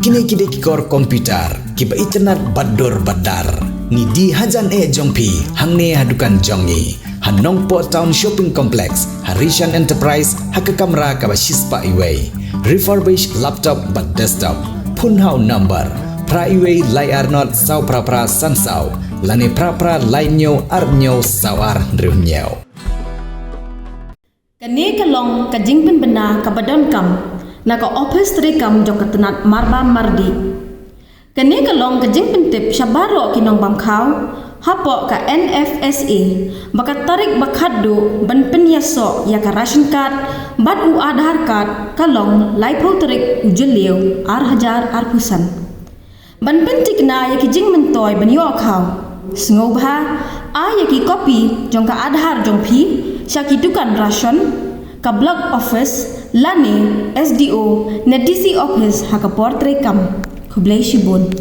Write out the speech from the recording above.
Kini kikor komputer, kiba internet bador badar. Ni di hajan jongpi, hangne hadukan jongi. Hanongpo Town Shopping Complex, Harishan Enterprise, haka kamera kaba shispa iway. Refurbished laptop but desktop. Punhau number. Pra iway layar not sau pra sansau. Lane pra lainyo arnyo sawar nriunyo. Kani kalong kajingpin bena kabadon kam. Naka office trikam jong katenat marba mardi. Kani kalong kajingpin tip syabaro kinong bamkau. Hapo ka NFSA bakat tarik bakhaddu ban penyaso ya ka ration card bat u Aadhaar card kalong laipau tarik ujeliu ar pusan ban pentik na ya ki jing mentoy ban yo khau sngobha a ya ki copy jong ka Aadhaar jong phi syaki dukan ration ka block office lane SDO na DC office ha ka portrait kam khublai shibun.